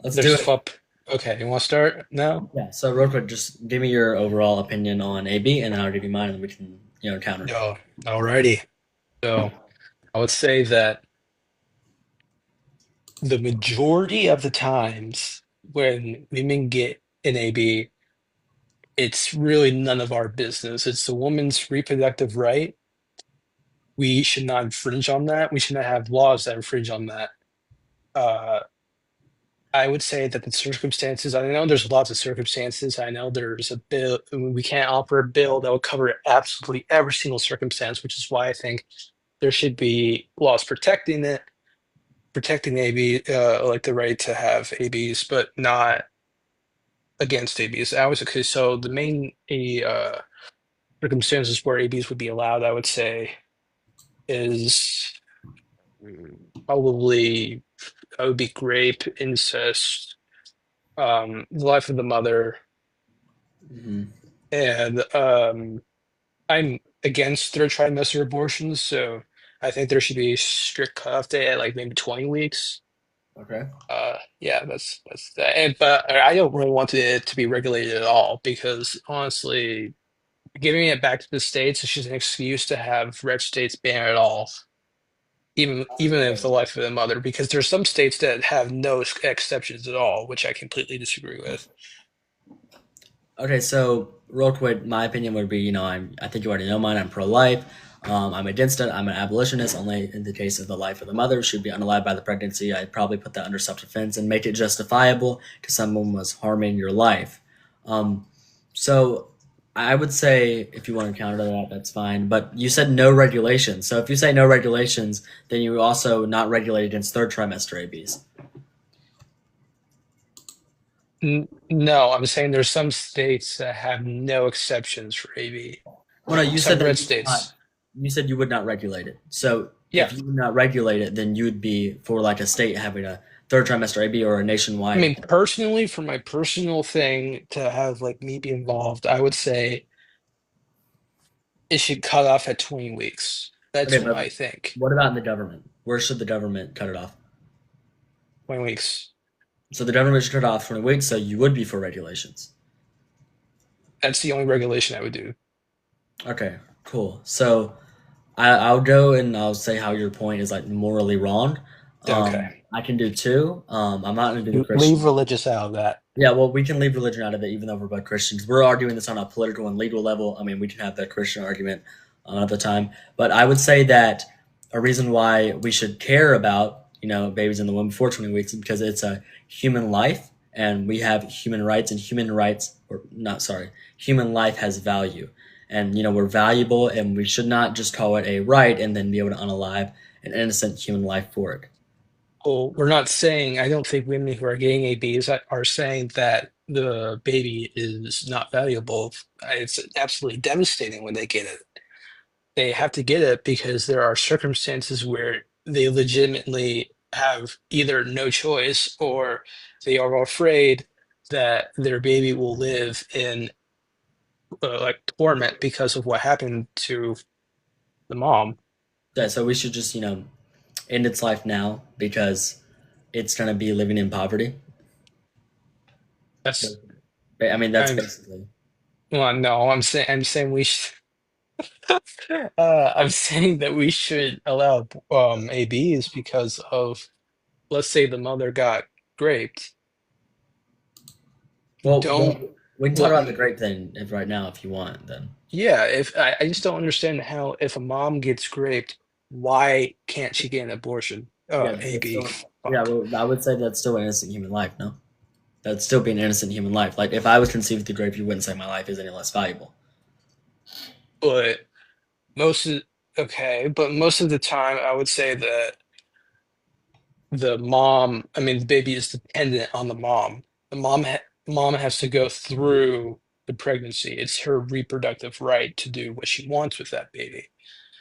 Let's do There's it. flip. Okay, you want to start now? Yeah. So real quick, just give me your overall opinion on AB, and then I'll give you mine, and we can counter. No. Alrighty. So I would say that the majority of the times when women get an AB, it's really none of our business. It's the woman's reproductive right. We should not infringe on that. We should not have laws that infringe on that. Uh, I would say that the circumstances, I know there's lots of circumstances. I know there's a bill, we can't offer a bill that will cover absolutely every single circumstance, which is why I think there should be laws protecting it, protecting AB, like the right to have ABs, but not against ABs. I was okay. So the main circumstances where ABs would be allowed, I would say, is probably would be rape, incest, the life of the mother, Hmm. and I'm against third trimester abortions, so I think there should be a strict cutoff date at like maybe 20 weeks. Okay. Yeah, that's that. And but I don't really want it to be regulated at all because honestly, giving it back to the states is just an excuse to have red states ban it all, even if the life of the mother, because there's some states that have no exceptions at all, which I completely disagree with. Okay. So real quick, my opinion would be, I think you already know mine. I'm pro-life. I'm against it. I'm an abolitionist. Only in the case of the life of the mother should be unalived by the pregnancy. I'd probably put that under self-defense and make it justifiable because someone was harming your life. Um, so I would say if you want to counter that, that's fine. But you said no regulations. So if you say no regulations, then you also not regulate against third trimester ABs. No, I'm saying there's some states that have no exceptions for AB. Well, no, you said Some that red you would not. states. You said you would not regulate it. So Yeah. if you would not regulate it, then you would be for like a state having a third trimester AB or a I nationwide. mean, personally, for my personal thing to have like me be involved, I would say it should cut off at 20 weeks. Okay, That's what but I think. what about in the government? Where should the government cut it off? 20 weeks. So the government should cut it off 20 weeks. So you would be for regulations. That's the only regulation I would do. Okay, cool. So I'll go and I'll say how your point is like morally wrong. Okay. I can do two. I'm not going to do the Leave Christian. religious out of that. Yeah, well, we can leave religion out of it, even though we're both Christians. We're arguing this on a political and legal level. I mean, we can have that Christian argument another time. But I would say that a reason why we should care about, babies in the womb before 20 weeks is because it's a human life, and we have human rights, and human rights, or not, sorry, human life has value. And, we're valuable, and we should not just call it a right and then be able to unalive an innocent human life for it. Well, we're not saying, I don't think women who are getting ABs are saying that the baby is not valuable. It's absolutely devastating when they get it. They have to get it because there are circumstances where they legitimately have either no choice or they are afraid that their baby will live in like torment because of what happened to the mom. Yeah, so we should just, end its life now because it's going to be living in poverty. That's I mean, that's I'm basically. well, no, I'm saying we should I'm saying that we should allow ABs because of, let's say the mother got raped. Don't We can talk let about the grape thing if right now if you want. Then Yeah, if I just don't understand how if a mom gets raped, why can't she get an abortion? yeah, that's AB, still yeah. fuck. Well, I would say that's still an innocent human life. No, that'd still be an innocent human life. Like if I was conceived through grape, you wouldn't say my life is any less valuable. But most of okay, but most of the time I would say that the mom, I mean the baby is dependent on the mom. The mom has to go through the pregnancy. It's her reproductive right to do what she wants with that baby.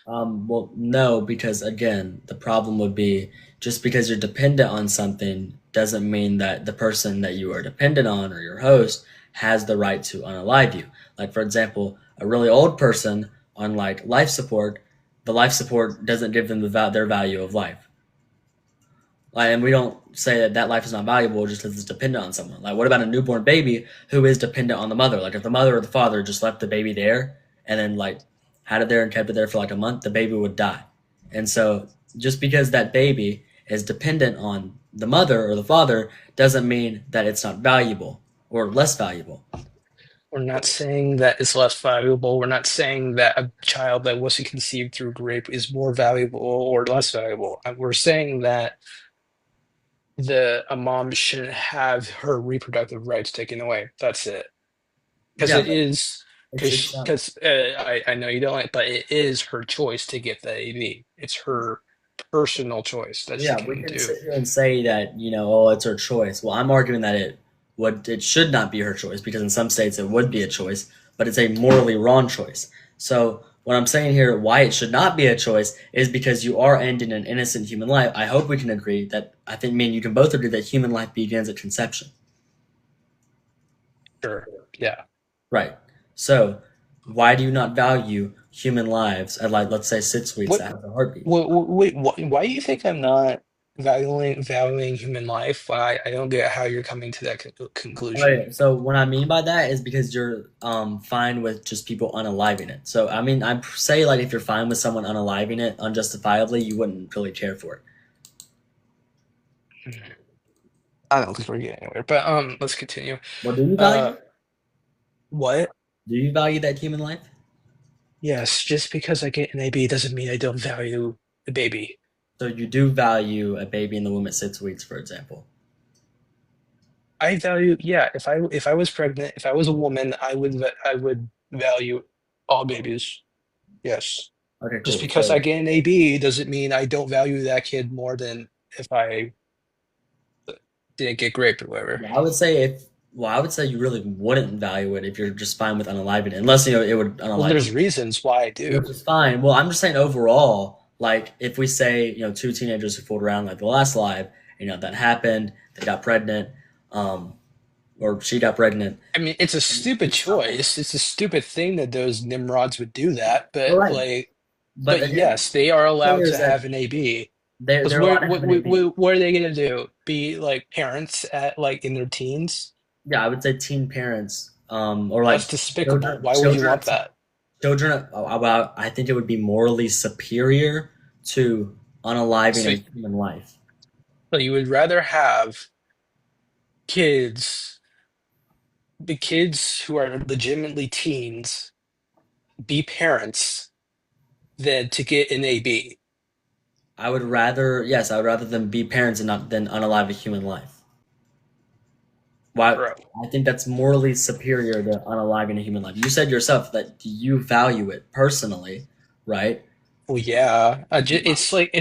Well, no, because again, the problem would be just because you're dependent on something doesn't mean that the person that you are dependent on or your host has the right to unalive you. Like, for example, a really old person on like life support, the life support doesn't give them their value of life. Like, and we don't say that that life is not valuable just because it's dependent on someone. Like, what about a newborn baby who is dependent on the mother? Like, if the mother or the father just left the baby there and then like had it there and kept it there for like a month, the baby would die. And so, just because that baby is dependent on the mother or the father doesn't mean that it's not valuable or less valuable. We're not saying that it's less valuable. We're not saying that a child that wasn't conceived through rape is more valuable or less valuable. We're saying that the a mom shouldn't have her reproductive rights taken away. That's it. Because Yeah, it but is it's not. I know you don't like, but it is her choice to get the AV. It's her personal choice that she Yeah, we can can do. sit here and say that, oh, it's her choice. Well, I'm arguing that it should not be her choice because in some states it would be a choice, but it's a morally wrong choice. So what I'm saying here, why it should not be a choice, is because you are ending an innocent human life. I hope we can agree that I think me and you can both agree that human life begins at conception. Sure. Yeah. Right. So why do you not value human lives at, like, let's say 6 weeks What that have a heartbeat? wait, why do you think I'm not valuing human life? I don't get how you're coming to that conclusion. Okay, so what I mean by that is because you're fine with just people unaliving it. So I mean, I say like if you're fine with someone unaliving it unjustifiably, you wouldn't really care for it. I don't think we're getting anywhere, but let's continue. Well, do you value Uh, it? what? Do you value that human life? Yes, just because I get an AB doesn't mean I don't value the baby. So you do value a baby in the womb at 6 weeks, for example. I value, yeah, if I was pregnant, if I was a woman, I would value all babies. Yes. Okay, Just cool. because I So get an AB doesn't mean I don't value that kid more than if I didn't get raped or whatever. yeah, I would say you really wouldn't value it if you're just fine with unaliving it, unless it would Well, unalive there's you, reasons why I which do. is fine. Well, I'm just saying overall, like if we say two teenagers who fooled around like the last live, that happened, they got pregnant, um, or she got pregnant. I mean, it's a And stupid it's fine. choice. It's a stupid thing that those nimrods would do that, All but right, like, but but again, yes, they are allowed players to that have an AB. Because they're allowed to have an AP. what are they gonna do? Be like parents at like in their teens? Yeah, I would say teen parents, or That's like despicable. children, Why would you want that? About I think it would be morally superior to unaliving So, a human life. so you would rather have kids, the kids who are legitimately teens, be parents than to get an AB, Yes, I would rather them be parents and not than unalive a human life. Why? bro. I think that's morally superior to unaliving a human life. You said yourself that you value it personally, right? Well, yeah, it's like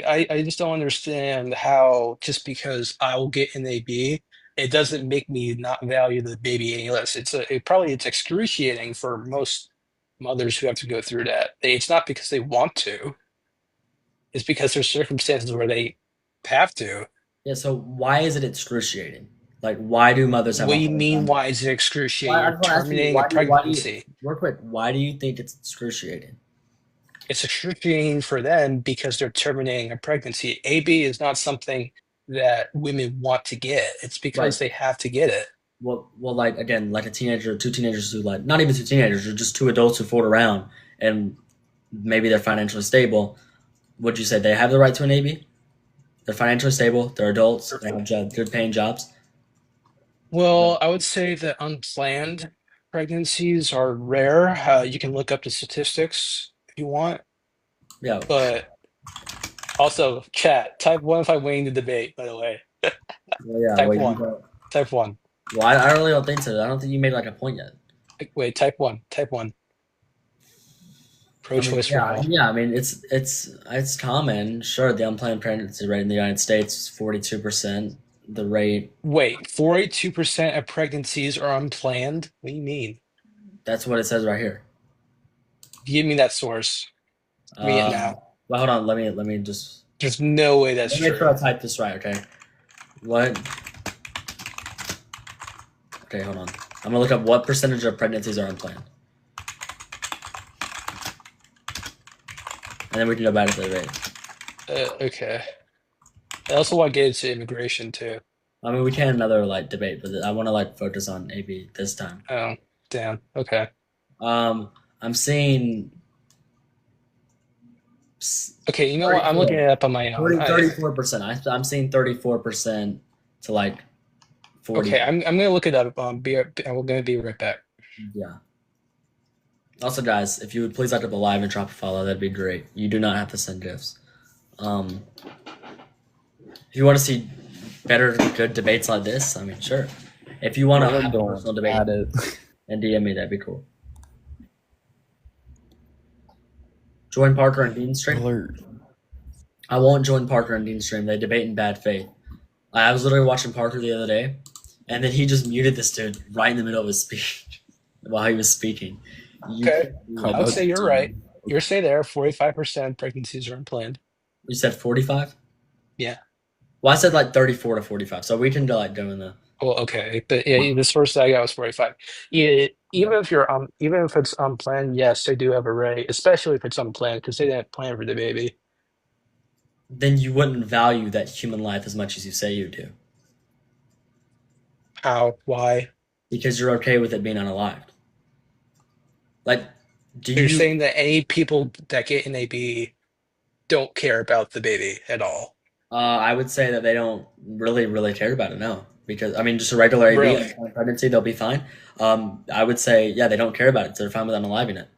I just don't understand how just because I will get an AB, it doesn't make me not value the baby any less. It's excruciating for most mothers who have to go through that. It's not because they want to, it's because there's circumstances where they have to. Yeah. So why is it excruciating? Like, why do mothers have What a do you hard mean? time? Why is it excruciating? Why, I You're just want to ask you, terminating a why do you, pregnancy. real quick, why do you think it's excruciating? It's excruciating for them because they're terminating a pregnancy. AB is not something that women want to get. It's Right. because they have to get it. Like again, like a teenager, two teenagers who like not even two teenagers, or just two adults who fooled around, and maybe they're financially stable. Would you say they have the right to an AB? They're financially stable. They're adults. They have good paying jobs. Well, I would say that unplanned pregnancies are rare. You can look up the statistics if you want, Yeah. but also chat. Type one if I'm winning the debate, by the way. Well, yeah. Type Well, you one. don't. Type one. Well, I really don't think so. I don't think you made like a point yet. Wait, type one. Type one. I mean, Pro-choice for yeah, all. yeah. I mean, it's common. Sure, the unplanned pregnancy rate in the United States is 42%. The rate, Wait, 42% of pregnancies are unplanned? What do you mean? that's what it says right here. Give me that source. Give me it Um, now. well, hold on. Let me just There's no way that's let me make sure true. I type this right. Okay. What? Okay, hold on. I'm gonna look up what percentage of pregnancies are unplanned, and then we can go back to the rate. Okay. I also want to get into immigration too. I mean, we can another like debate, but I want to like focus on AB this time. Oh, damn. Okay. Um, I'm seeing Okay, you know what? I'm looking 34, it up on my own. 34%. I'm seeing 34% to like Okay, 45. I'm gonna look it up. I'm gonna be right back. Yeah. Also, guys, if you would please like up the live and drop a follow, that'd be great. You do not have to send gifts. Um, if you want to see better, good debates like this, I mean, sure. If you want to We're have a going personal debate at it. and DM me, that'd be cool. Join Parker and Dean's stream. Alert. I won't join Parker and Dean's stream. They debate in bad faith. I was literally watching Parker the other day, and then he just muted this dude right in the middle of his speech while he was speaking. You Okay, can't do How I would that. about say you're right. You're say there. 45% pregnancies are unplanned. You said 45? Yeah. Well, I said like 34 to 45, so we can do like go in the. Well, okay, but yeah, the source that I got was 45. Yeah, even if it's unplanned, yes, they do have a right, especially if it's unplanned because they didn't plan for the baby. Then you wouldn't value that human life as much as you say you do, How? Why? because you're okay with it being unalived. Like, do You're you? saying that any people that get an AB don't care about the baby at all. I would say that they don't really care about it. No, because I mean, just a regular AB Really? unplanned pregnancy, they'll be fine. I would say, yeah, they don't care about it, so they're fine with unaliving it.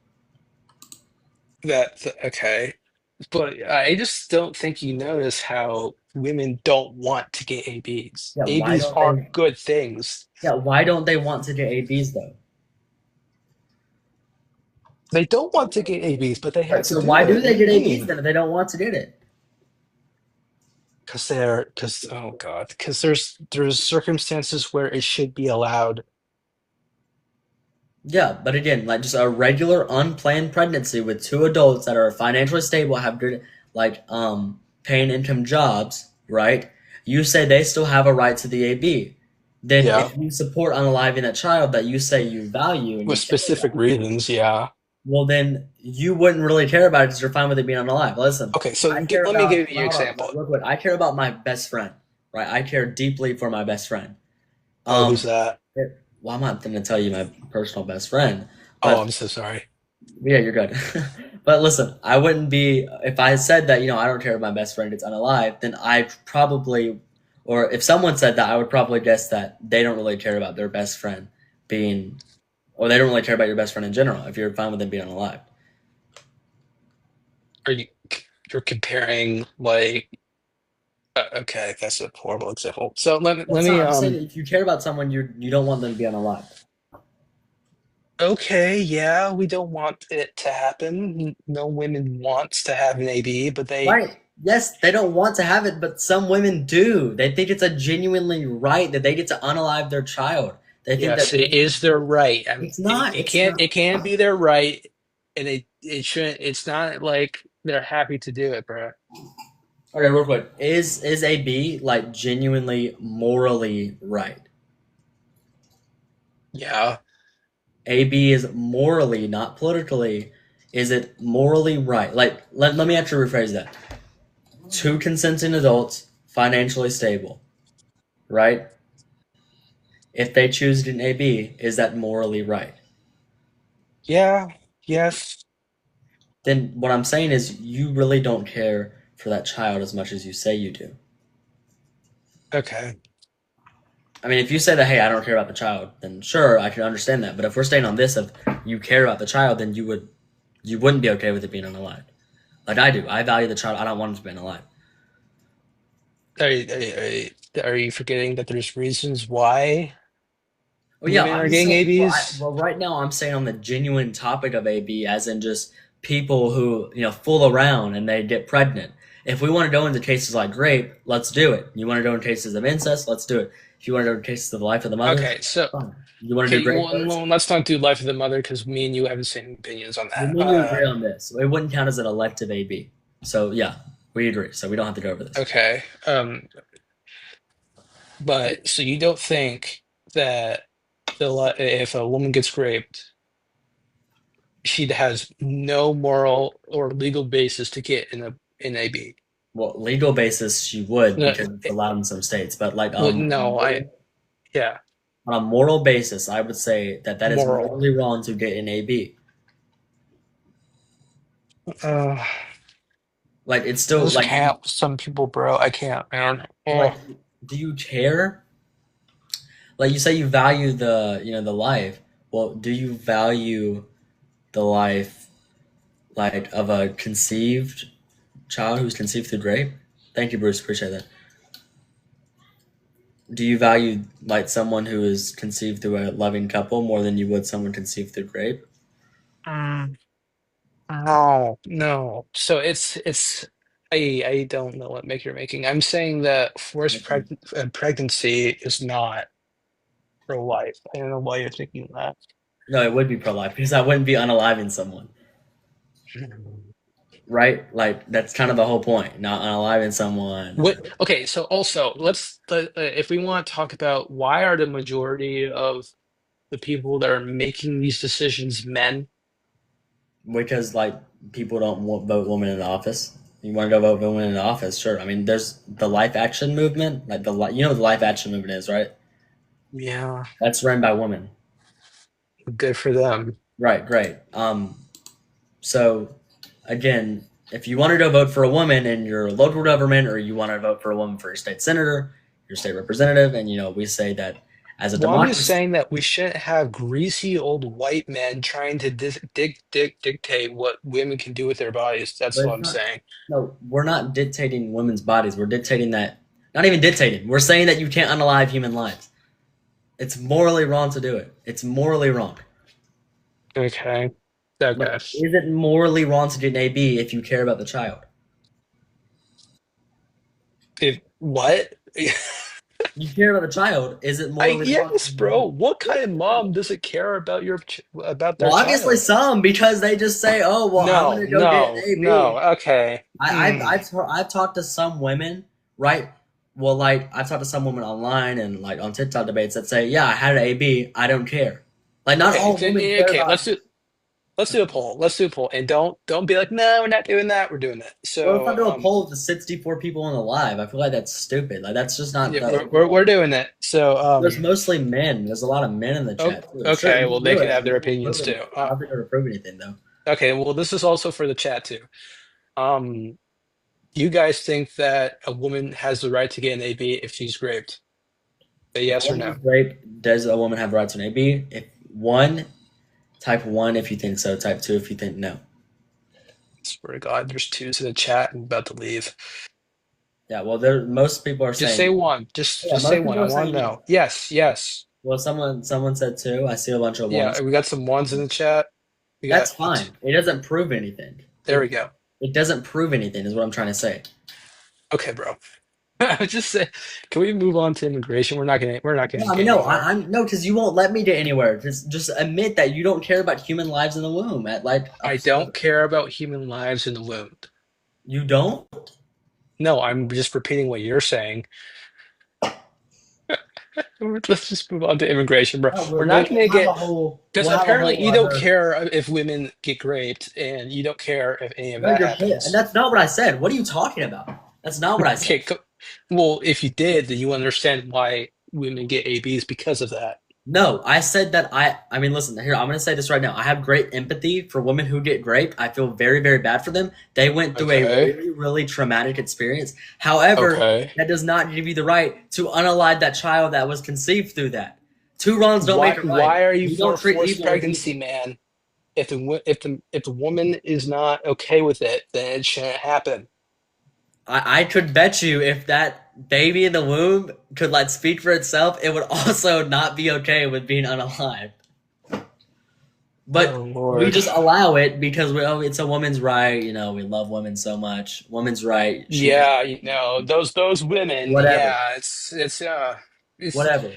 That okay. But I just don't think you notice how women don't want to get ABs. Yeah, why ABs don't are they? good things. Yeah, why don't they want to get ABs though? They don't want to get ABs, but they Right. have to So do why do it. What they do you get ABs mean? then if they don't want to get it? Because oh God, because there's circumstances where it should be allowed. Yeah, but again, like just a regular unplanned pregnancy with two adults that are financially stable, have good like paying income jobs, right? You say they still have a right to the AB. Then Yeah, if you support unaliving that child that you say you value and with you care specific about, reasons. Yeah. well then you wouldn't really care about it because you're fine with it being unalive. Listen, Okay, so I care let me about give you an hold on, example. look what I care about my best friend, right? I care deeply for my best friend. Oh, who's Um, that? well, I'm not going to tell you my personal best friend, Oh, but I'm so sorry. yeah, you're good. But listen, I wouldn't be if I said that, I don't care if my best friend gets unalive, then I probably or if someone said that, I would probably guess that they don't really care about their best friend being or they don't really care about your best friend in general if you're fine with them being unalive. Are you you're comparing like okay, that's a horrible example. So let That's me not I'm saying if you care about someone you don't want them to be unalive. okay, yeah, we don't want it to happen. No women wants to have an AB, but they Right. Yes, they don't want to have it, but some women do. They think it's a genuinely right that they get to unalive their child. They think that yes, it is their right. it's not. It's It not. can be their right, and it shouldn't. It's not like they're happy to do it, bro. Okay, real quick. Is a B like genuinely morally right? Yeah. A B is morally, not politically. Is it morally right? Like let me actually rephrase that. Two consenting adults, financially stable, right? If they choose an A B, is that morally right? Yeah. Yes. Then what I'm saying is you really don't care for that child as much as you say you do. Okay. I mean, if you say that, hey, I don't care about the child, then sure, I can understand that. But if we're staying on this of you care about the child, then you wouldn't be okay with it being unalive. Like I do. I value the child. I don't want it to be unalive. Are you forgetting that there's reasons why Well, yeah, women I'm are just getting saying. ABs? Well, right now I'm saying on the genuine topic of AB, as in just people who fool around and they get pregnant. If we want to go into cases like rape, let's do it. You want to go in cases of incest, let's do it. If you want to go in cases of the life of the mother, Okay, so fine. You want to do okay, rape well, first? let's not do Life of the Mother because me and you have the same opinions on Well, that. me and you agree on this. It wouldn't count as an elective AB. So yeah, we agree. So we don't have to go over this. Okay. But so you don't think that if a woman gets raped, she has no moral or legal basis to get in a in AB? Well, legal basis you would No, because it's allowed in some states, but like well, no, yeah, on a moral basis, I would say that that is moral. morally wrong to get an AB. Uh, Like it's I still just like can't with some people, bro. I can't, man. Oh, like do you care? Like you say you value the the life. Well, do you value the life like of a conceived child who's conceived through rape? Thank you, Bruce. Appreciate that. Do you value like someone who is conceived through a loving couple more than you would someone conceived through rape? mm, no, no. So it's I don't know what make you're making. I'm saying that pregnancy is not pro-life. I don't know why you're thinking that. No, it would be pro life because I wouldn't be unaliving someone, right? Like that's kind of the whole point. Not unaliving someone. What? Okay, so also if we want to talk about why are the majority of the people that are making these decisions men? Because like people don't want vote women in the office. You want to go vote women in the office? Sure. I mean, there's the life action movement, like you know what the life action movement is, right? Yeah, That's run by women. good for them. Right. Great. So again, if you want to go vote for a woman in your local government, or you want to vote for a woman for your state senator, your state representative, and we say that as a Well, I'm just democracy, saying that we shouldn't have greasy old white men trying to dictate what women can do with their bodies. but That's what it's I'm not. saying. No, we're not dictating women's bodies. We're dictating that. Not even dictating. We're saying that you can't unalive human lives. It's morally wrong to do it. It's morally wrong. Okay. No, Okay. is it morally wrong to get an AB if you care about the child? If what? You care about the child. Is it I morally wrong yes, bro. What kind of to mom doesn't care about about their Well, obviously child? some because they just say, "Oh, well, I'm No, gonna go get an no, no. AB." Okay. Mm. I've talked to some women, right? Well, like I've talked to some women online and like on TikTok debates that say, "Yeah, I had an AB. I don't care." Like not Okay. all women care Okay. about. Let's do a poll. Let's do a poll, and don't be like, no, we're not doing that. We're doing that. Well, let's So not do a poll of the 64 people in the live. I feel like that's stupid. Like that's just not yeah, the. we're doing that. So There's mostly men. There's a lot of men in the oh, chat too. Sure, okay. you Well, can they do can it. have their I don't opinions prove too. anything. I don't think it'll prove anything though. Okay. Well, this is also for the chat too. Um, do you guys think that a woman has the right to get an AB if she's raped? Say If a yes or woman no. is raped, does a woman have the right to an AB? If one, type one if you think so. Type two if you think no. Swear to God, there's twos in the chat. I'm about to leave. Yeah, well, there most people are Just saying say one. Just yeah. just say Most one. people I are want saying to yes. know. Yes, yes. Well, someone said two. I see a bunch of Yeah, ones. we got some ones in the chat. We got That's fine. It doesn't prove anything. there we go. It doesn't prove anything is what I'm trying to say. Okay, bro. I was just saying, can we move on to immigration? We're not gonna No, I get mean no. anywhere. I'm no because you won't let me get anywhere. Just admit that you don't care about human lives in the womb. At like I up, don't care about human lives in the womb. you don't. No, I'm just repeating what you're saying. Let's just move on to immigration, bro. No, We're not we'll gonna have a get whole because we'll have a apparently whole you don't other. care if women get raped, and you don't care if any of No, that you're hit, and happens. that's not what I said. What are you talking about? That's not what I said. Okay, well, if you did, then you understand why women get ABs because of that. No, I said that I mean listen, here, I'm gonna say this right now. I have great empathy for women who get raped. I feel very, very bad for them. They went through a Okay. really, really traumatic experience. However, Okay. that does not give you the right to unalive that child that was conceived through that. Two wrongs don't make Why a right. why are you You for don't treat forced evil as pregnancy, evil. man? If the woman is not okay with it, then it shouldn't happen. I could bet you if that baby in the womb could like speak for itself, it would also not be okay with being unalive. Oh But we Lord. just allow it because it's a woman's right. We love women so much. Woman's right. She can Yeah, those women, whatever, yeah, it's whatever.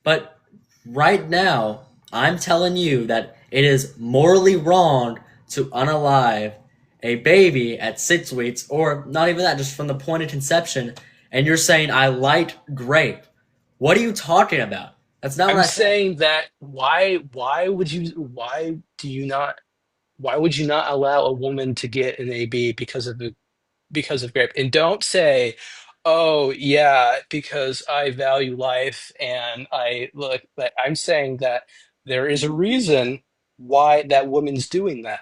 But right now, I'm telling you that it is morally wrong to unalive a baby at 6 weeks, or not even that, just from the point of conception. And you're saying I like grape. What are you talking about? That's not what I'm I said. saying that why would you not allow a woman to get an AB because of it? because of grape. And don't say, oh, yeah, because I value life and I look, but I'm saying that there is a reason why that woman's doing that.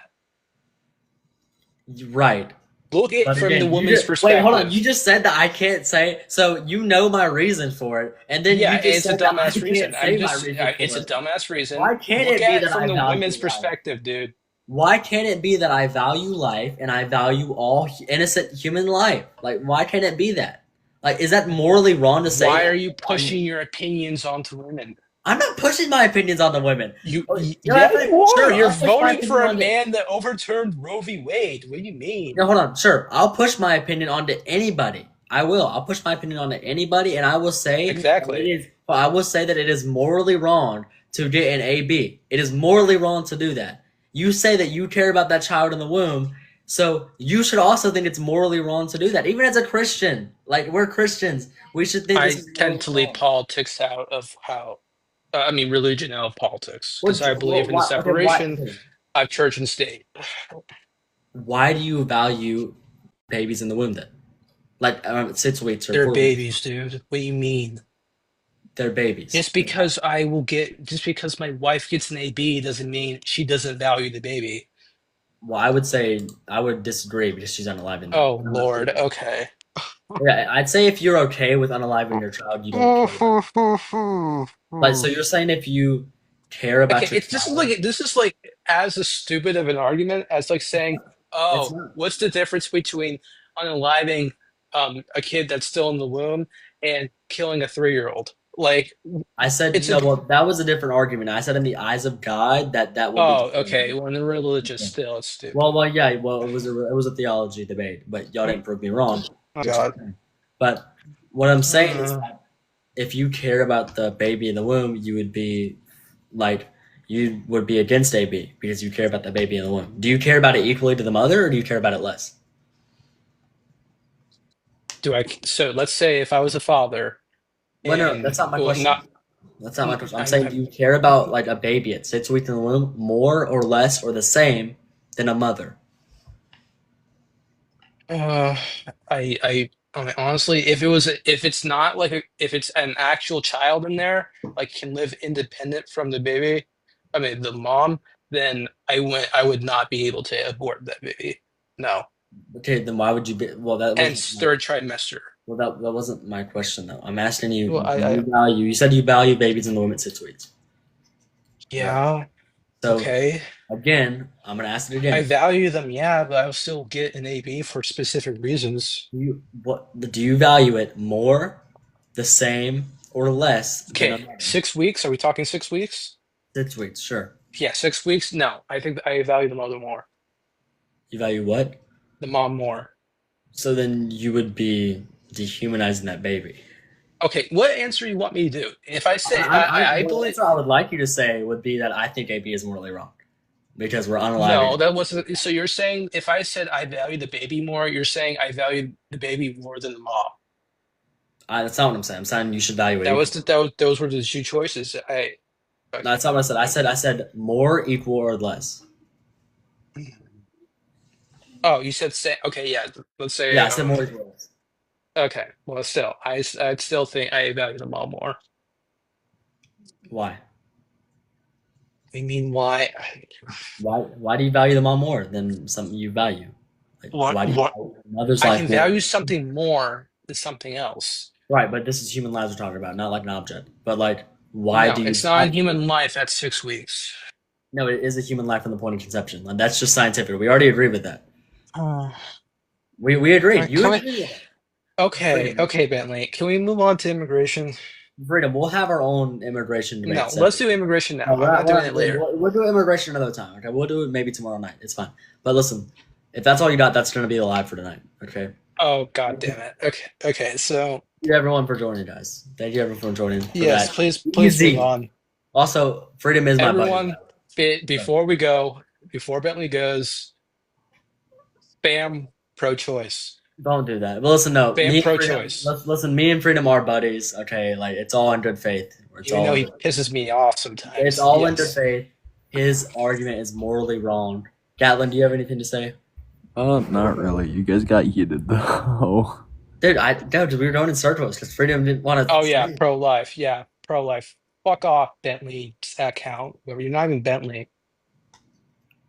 Right. Look at it But from the again, you woman's just wait. Hold on. You perspective. just said that I can't say. So you know my reason for it, and then Yeah, you just it's a said that I dumbass can't reason. say my reason It's for a it. dumbass reason. Why can't Look it be at it that I from the value women's life? perspective, dude. Why can't it be that I value life and I value all innocent human life? Like, why can't it be that? Like, is that morally wrong to say Why are that? you pushing your opinions onto women? I'm not pushing my opinions on the women. You're Yeah, asking, you sure, are. You're I'll push my voting opinion for a on the. man that overturned Roe v. Wade. What do you mean? No, hold on. Sure, I'll push my opinion onto anybody. I will. I'll push my opinion onto anybody, and I will say that it Exactly. is. I will say that it is morally wrong to get an AB. It is morally wrong to do that. You say that you care about that child in the womb, so you should also think it's morally wrong to do that. Even as a Christian, like we're Christians, we should think this I is tend morally to leave wrong. politics out of religion out of politics because I believe in the Why? Okay, why? separation Okay. of church and state. Why do you value babies in the womb then? Like 6 weeks or They're 4 weeks, babies, dude. What do you mean? they're babies. Just because my wife gets an AB doesn't mean she doesn't value the baby. Well, I would say I would disagree because she's unaliving them. Oh, Lord. Okay. Yeah, I'd say if you're okay with unaliving your child, you don't care about. But so you're saying if you care Okay, about your it's child, this is like as a stupid of an argument as like saying, it's "Oh, not. what's the difference between unaliving a kid that's still in the womb and killing a 3-year-old?" Like I said it's a no. Well, that was a different argument. I said in the eyes of God that would be oh, considered. okay. Well, in the religious Yeah. still, it's stupid. Well, yeah. Well, it was a theology debate, but y'all didn't prove me wrong, Oh which is God. okay. But what I'm saying is Uh, that if you care about the baby in the womb, you would be like you would be against AB because you care about the baby in the womb. Do you care about it equally to the mother, or do you care about it less? so let's say if I was a father Well, no, and that's not my well, question. not That's not my question. I'm saying, do I'm you care about like a baby at 6 weeks in the womb more or less or the same than a mother? Uh, I mean, honestly, if it's not like if it's an actual child in there, like can live independent from the baby, I mean the mom, then I would not be able to abort that baby. No. Okay, then why would you be? Well, that wasn't. Hence third trimester. Well, that wasn't my question though. I'm asking you. Well, Do you value? You said you value babies in the womb at 6 weeks, right? yeah, So okay. again, I'm gonna ask it I again. value them, yeah, but I'll still get an AB for specific reasons. Do you value it more, the same, or less than a Okay, mother? 6 weeks. Are we talking 6 weeks? 6 weeks, sure. Yeah, 6 weeks. No, I think I value the mother more, You value what? the mom more. So then you would be dehumanizing that baby. Okay, what answer you want me to do? If I say I Well, the believe answer I would like you to say would be that I think AB is morally wrong because we're no, unaliving. that wasn't. So you're saying if I said I value the baby more, you're saying I value the baby more than the mom. That's not what I'm saying. I'm saying you should value it equal. Those were the two choices. No, Okay. that's not what I said. I said more, equal, or less. Oh, you said say okay, yeah. Let's Yeah, say I said more, equal, or less. okay. Well, still, I'd still think I value the mom more. Why? I mean, why? Why do you value the mom more than something you value? Like, What? why do you What? value mother's I life can more? value something more than something else. Right, but this is human lives we're talking about, not like an object. But like, why No, do you it's not in value it? human life at 6 weeks. No, it is a human life from the point of conception. Like, that's just scientific. We already agreed with that. Uh, We agreed. You can we, agreed with it. okay, Freedom. okay, Bentley. Can we move on to immigration? Freedom. We'll have our own immigration debate No, let's do separately. immigration No, now. I'm not doing it later. we'll do immigration another time. Okay, we'll do it maybe tomorrow night. It's fine. But listen, if that's all you got, that's gonna be the live for tonight. Okay. Oh, God Thank damn it. Okay, okay. So, you everyone for joining, guys. Thank you everyone for joining for yes, that. please move Easy. on. Also, freedom is my buddy. Everyone, So, before we go, before Bentley goes, spam pro-choice. don't do that. But listen, no, Spam me and freedom. pro-choice. Listen, me and freedom are buddies. Okay, like it's all in good faith. It's Even all though in he good. pisses me off It's sometimes. all in good Yes. faith. His argument is morally wrong. Gatlin, do you have anything to say? Not really. You guys got heated though. Dude, we were going in circles because Freedom didn't want to Oh yeah, say. pro-life. Yeah, pro-life. Fuck off, Bentley account. Whoever, you're not even Bentley.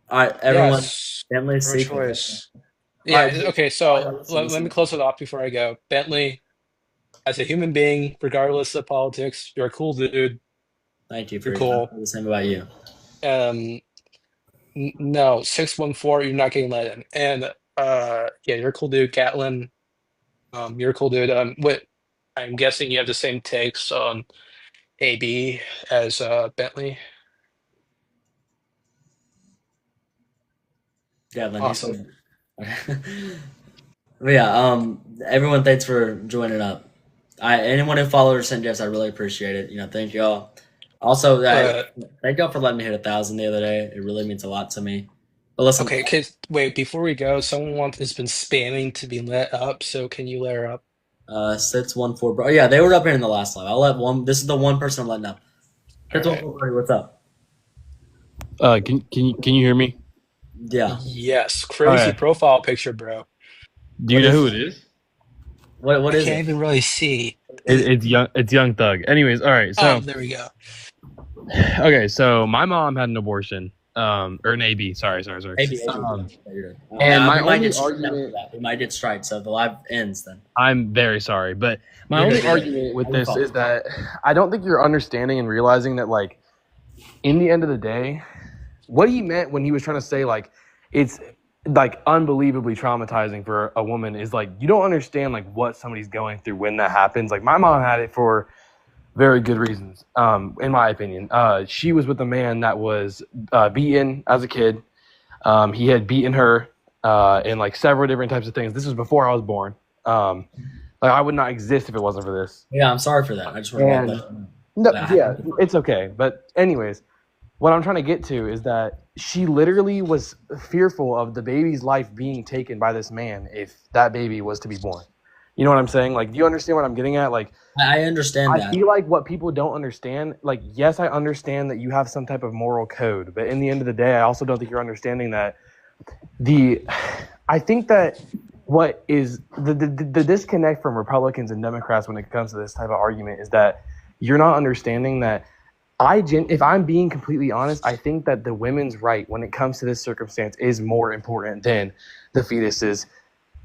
All right, everyone, Yes, family secret. pro-choice. All Yeah, right, dude, okay, oh, yeah, so listen, let me listen. close it off before I go. Bentley, as a human being, regardless of politics, you're a cool dude. Thank you, You're Freedom. I cool. feel the same about you. Um, no, 614, you're not getting let in. And yeah, you're a cool dude, Gatlin. You're a cool dude. What I'm guessing you have the same takes on AB as Bentley. Gavin, he Awesome. said. But yeah, everyone, thanks for joining up. Anyone who followed or sent gifts, I really appreciate it. Thank y'all. Also, Uh, thank y'all for letting me hit 1,000 the other day. It really means a lot to me. But listen, okay, wait, before we go, someone has been spamming to be let up, so can you let her up? 614, bro. Yeah, they were up here in the last live. I'll let one. This is the one person I'm letting up. All Six one right. four, buddy. What's up? Can you hear me? Yeah. Yes, crazy Okay. profile picture, bro. Do you What know is who it? it is? What I is can't it? even really see. It's young. It's Young Thug. Anyways, all right. Oh, So there we go. okay. So my mom had an abortion. Or an AB. Sorry. AB, AB. Um, Yeah, you're good. and my We might only get struck down for argument. that. We might get striked. So the live ends then. I'm very sorry, but my You're good. only You're good. argument with Not your this is fault. that I don't think you're understanding and realizing that, like, in the end of the day, what he meant when he was trying to say, like, it's like unbelievably traumatizing for a woman is, like, you don't understand, like, what somebody's going through when that happens. Like, my mom had it for very good reasons, in my opinion. She was with a man that was beaten as a kid. He had beaten her in, like, several different types of things. This was before I was born. Like, I would not exist if it wasn't for this. Yeah, I'm sorry for that. I just want to let And you know no, that yeah, happened. it's okay. But anyways, what I'm trying to get to is that she literally was fearful of the baby's life being taken by this man if that baby was to be born. You know what I'm saying? Like, do you understand what I'm getting at? Like, I understand I that. feel like what people don't understand, like, yes, I understand that you have some type of moral code, but in the end of the day, I also don't think you're understanding that the, I think that what is the disconnect from Republicans and Democrats when it comes to this type of argument is that you're not understanding that if I'm being completely honest, I think that the women's right when it comes to this circumstance is more important than the fetus's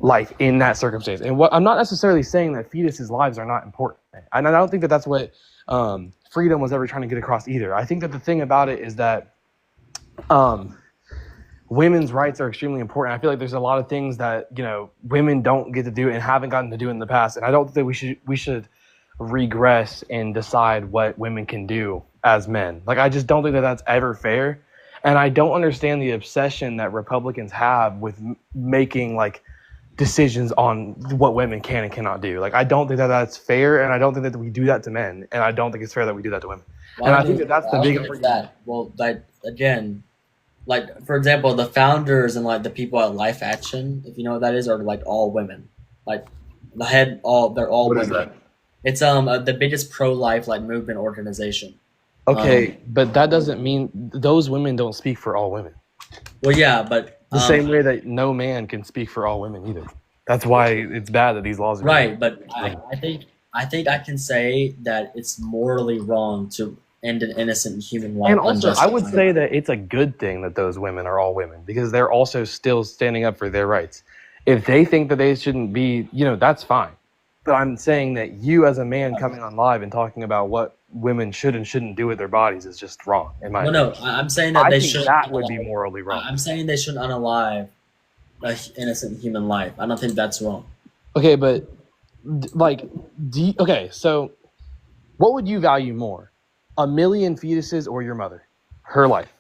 life in that circumstance. And what I'm not necessarily saying that fetuses' lives are not important, and I don't think that that's what freedom was ever trying to get across either. I think that the thing about it is that um, women's rights are extremely important. I feel like there's a lot of things that women don't get to do and haven't gotten to do in the past, and I don't think we should regress and decide what women can do as men. Like, I just don't think that that's ever fair, and I don't understand the obsession that Republicans have with making, like, decisions on what women can and cannot do. Like, I don't think that that's fair, and I don't think that we do that to men, and I don't think it's fair that we do that to women. Well, And I I don't think think that that's I the don't big think it's argument. that. Well, like again, like for example, the founders and like the people at Life Action, if you know what that is, are like all women. Like the head, they're all What is women. that? It's the biggest pro life like movement organization. Okay, but that doesn't mean those women don't speak for all women. Well, yeah, but The same way that no man can speak for all women either. That's why it's bad that these laws are being right, but I think I can say that it's morally wrong to end an innocent human life And also, I would unjustified. say that it's a good thing that those women are all women because they're also still standing up for their rights. If they think that they shouldn't be, that's fine. But I'm saying that you, as a man, coming on live and talking about what women should and shouldn't do with their bodies is just wrong, in my No, opinion. no, I'm saying that I they think shouldn't that would be unalive. morally wrong. I'm saying they shouldn't unalive an innocent human life. I don't think that's wrong. Okay, but like, okay, so what would you value more? A million fetuses or your mother? Her life.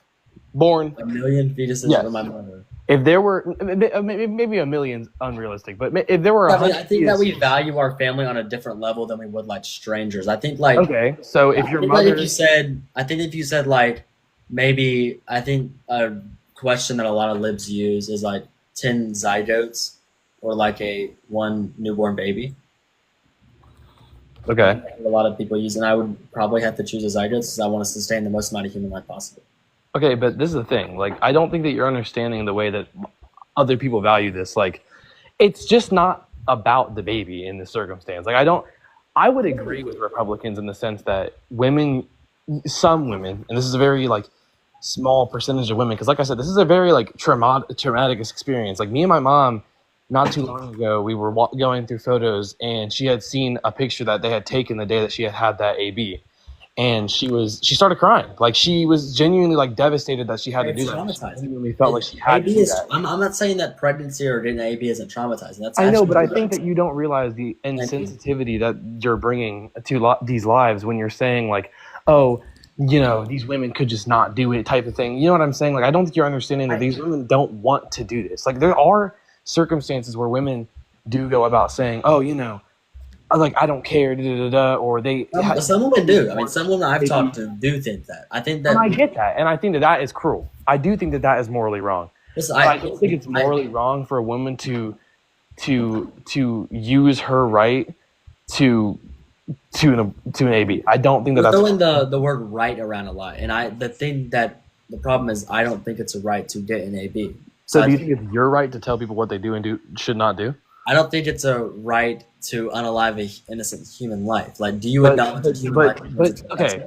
Born. A million fetuses Yes. for my mother. If there were maybe a million's unrealistic, but if there were Yeah, but 100 I think that we fetuses, value our family on a different level than we would like strangers. I think like okay. So if I your think like mother, if you said like maybe I think a question that a lot of libs use is like 10 zygotes or like a one newborn baby. okay, A lot of people use, and I would probably have to choose a zygote because I want to sustain the most amount of human life possible. okay, but this is the thing. Like, I don't think that you're understanding the way that other people value this. Like, it's just not about the baby in this circumstance. Like, I would agree with Republicans in the sense that some women, and this is a very like small percentage of women, because like I said, this is a very like traumatic experience. Like me and my mom, not too long ago, we were going through photos, and she had seen a picture that they had taken the day that she had that AB, and she started crying. Like she was genuinely like devastated that she had to do that. She genuinely felt like she had to do that. I'm not saying that pregnancy or getting AB isn't traumatizing. That's I know, but I think that you don't realize the insensitivity that you're bringing to these lives when you're saying like, oh, you know, these women could just not do it type of thing. You know what I'm saying? Like, I don't think you're understanding that these women don't want to do this. Like, there are circumstances where women do go about saying, oh, you know, like, I don't care, or they... Some women do. I mean, some women I've talked to do think that. I think that... And I get that, and I think that is cruel. I do think that is morally wrong. Listen, I don't think it's morally wrong for a woman to use her right to an AB. I don't think that's throwing the word right around a lot. And the problem is I don't think it's a right to get an AB. So do you think it's your right to tell people what they do and should not do? I don't think it's a right to unalive an innocent human life. Like, do you acknowledge that human life? But okay,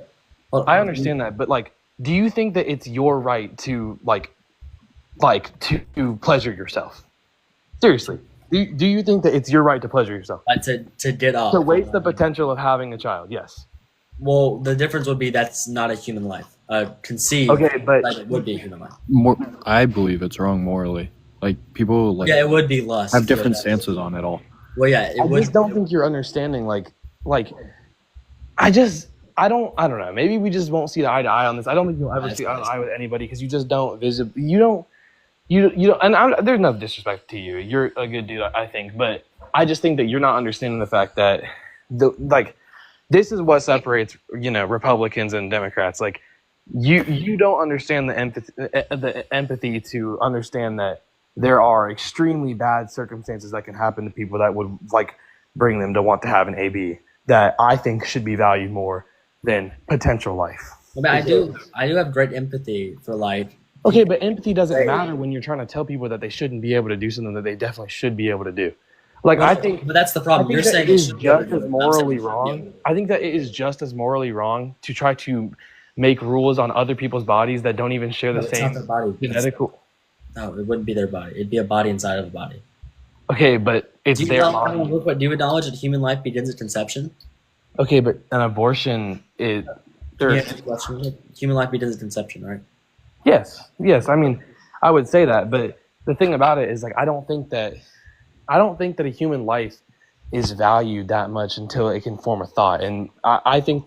I understand that. But like, do you think that it's your right to to pleasure yourself? Seriously. Do you think that it's your right to pleasure yourself? To get off. To waste the potential of having a child, yes. Well, the difference would be that's not a human life. Conceived, okay, but it would be a human life. I believe it's wrong morally. Like, people it would be lust. have different stances on it all. Well, yeah, I just don't think you're understanding. Like, I don't know. Maybe we just won't see eye to eye on this. I don't think you'll ever see eye to eye with anybody because you just don't You don't, and there's no disrespect to you. You're a good dude, I think, but I just think that you're not understanding the fact that this is what separates, you know, Republicans and Democrats. Like, you don't understand the empathy to understand that there are extremely bad circumstances that can happen to people that would like bring them to want to have an AB that I think should be valued more than potential life. I mean, I do have great empathy for like. Okay, but empathy doesn't matter when you're trying to tell people that they shouldn't be able to do something that they definitely should be able to do. Like, I think, but that's the problem. You're saying it is just as morally wrong. I think that it is just as morally wrong to try to make rules on other people's bodies that don't even share the same genetical. No, it wouldn't be their body. It'd be a body inside of a body. Okay, but it's their body. Do you acknowledge that human life begins at conception? Okay, but an abortion is. Human life begins at conception, right? Yes. I mean, I would say that, but the thing about it is, like, I don't think that a human life is valued that much until it can form a thought. And I don't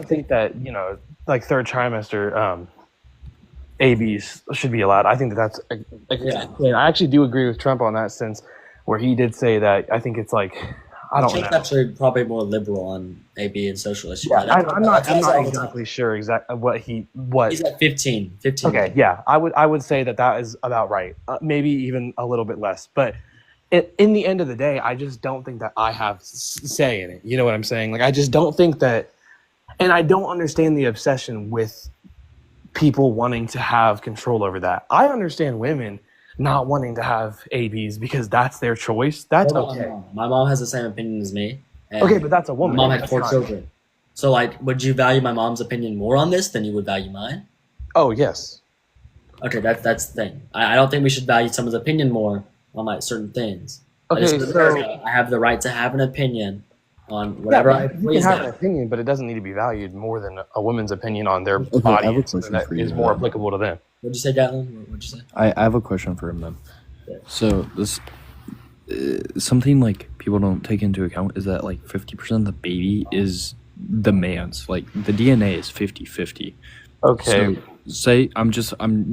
think that, you know, like third trimester ABs should be allowed. I think that's. And I actually do agree with Trump on that sense, where he did say that. I think it's like. I don't know. Trump's actually probably more liberal on AB and social issues. Yeah, I'm not exactly sure exactly what he's at 15. Okay, yeah, I would say that is about right. Maybe even a little bit less. But in the end of the day, I just don't think that I have say in it. You know what I'm saying? Like, I just don't think that, and I don't understand the obsession with people wanting to have control over that. I understand women not wanting to have ABs because that's their choice. That's okay. My mom has the same opinion as me. Okay, but that's a woman. My mom had 4 children. So, like, would you value my mom's opinion more on this than you would value mine? Oh, yes. Okay, that's the thing. I don't think we should value someone's opinion more on like certain things. Okay, so I have the right to have an opinion on whatever I please. You can have an opinion, but it doesn't need to be valued more than a woman's opinion on their body that is more applicable to them. What'd you say, Gatlin? What'd you say? I have a question for him then. Yeah. So this something like people don't take into account is that like 50% of the baby is the man's. Like, the DNA is 50-50. Okay. So say I'm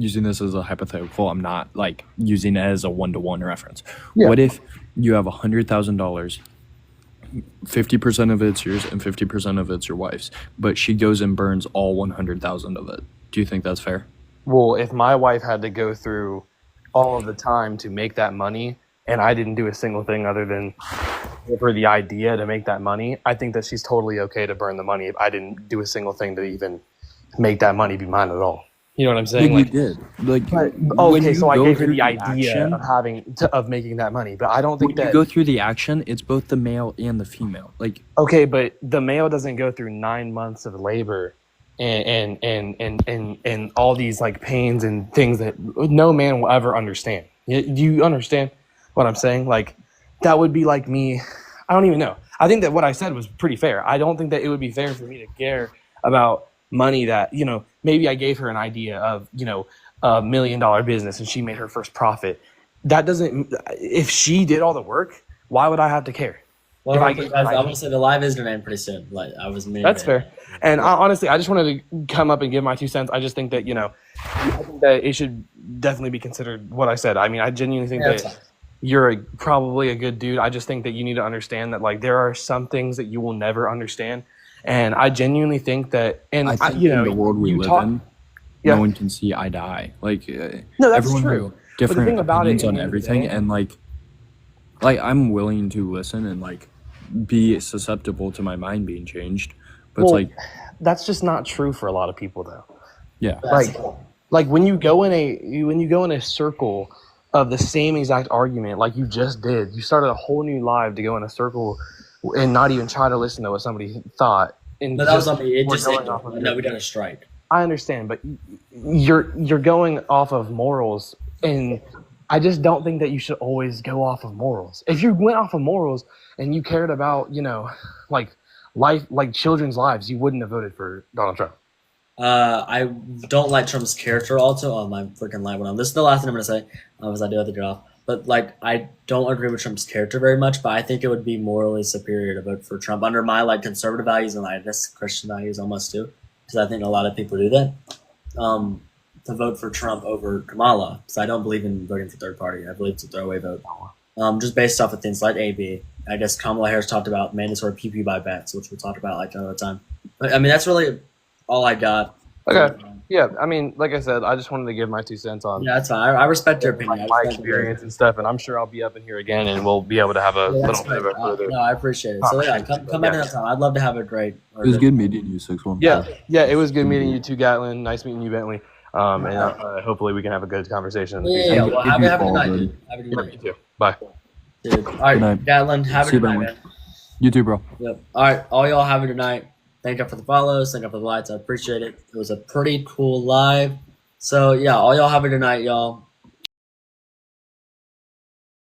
using this as a hypothetical. I'm not like using it as a 1-to-1 reference. Yeah. What if you have $100,000? 50% of it's yours and 50% of it's your wife's, but she goes and burns all 100,000 of it. Do you think that's fair? Well, if my wife had to go through all of the time to make that money, and I didn't do a single thing other than give her the idea to make that money, I think that she's totally okay to burn the money if I didn't do a single thing to even make that money be mine at all. You know what I'm saying? Like you did. Like but when okay, you so I go gave her through the idea action, of making that money, but I don't think when you that. go through the action, it's both the male and the female. Like Okay, but the male doesn't go through 9 months of labor and all these like pains and things that no man will ever understand. Do you understand what I'm saying? Like that would be like me. I don't even know. I think that what I said was pretty fair. I don't think that it would be fair for me to care about money that, maybe I gave her an idea of, $1 million business and she made her first profit. That doesn't, if she did all the work, why would I have to care? Well, I because I want to say the live is gonna end pretty soon. Like I was meaning That's to- fair. And honestly, I just wanted to come up and give my 2 cents. I just think that, I think that it should definitely be considered what I said. I mean, I genuinely think Yeah, that's that fine. you're probably a good dude. I just think that you need to understand that, like, there are some things that you will never understand. And I genuinely think that, and I think you know, in the world we you live talk- in, Yeah. no one can see eye to eye. Like No, that's everyone true. has But the different thing about it, opinions at on the end of the everything, day- and like I'm willing to listen and like be susceptible to my mind being changed. But Well, it's like, that's just not true for a lot of people, though. yeah, Like when you go in a circle of the same exact argument, like you just did, you started a whole new live to go in a circle and not even try to listen to what somebody thought. And No, that was not me. It we're just going ended. off of No, it. we got a strike. I understand, but you're going off of morals, and I just don't think that you should always go off of morals. If you went off of morals and you cared about, like life, like children's lives, you wouldn't have voted for Donald Trump. I don't like Trump's character. Also, oh my freaking light went on. This is the last thing I'm gonna say, because I do have to get off. But like, I don't agree with Trump's character very much. But I think it would be morally superior to vote for Trump under my like conservative values and I guess Christian values almost too, because I think a lot of people do that. To vote for Trump over Kamala, because I don't believe in voting for third party. I believe it's a throwaway vote. Just based off of things like AB. I guess Kamala Harris talked about mandatory PP by bets, which we talked about like another time. But I mean, that's really all I got. Okay. Yeah, I mean, like I said, I just wanted to give my 2 cents on Yeah, that's fine. I respect your opinion. my experience and stuff, and I'm sure I'll be up in here again, and we'll be able to have a Yeah, little bit of a further. no, I appreciate it. So yeah, come back another time. I'd love to have a great. it was good meeting you, 6'1". Yeah, it was good meeting you too, Gatlin. Nice meeting you, Bentley. And hopefully we can have a good conversation. In the future. Yeah. Well, have a good night, Dude. dude. Have a good Yeah, night, you too. Bye. dude. All right, night. Gatlin. Have a See you, good night, Bentley. man. You too, bro. Yep. All right, all y'all have a good night. Thank you for the follows. Thank you for the likes. I appreciate it. It was a pretty cool live. So yeah, all y'all have a good night, y'all.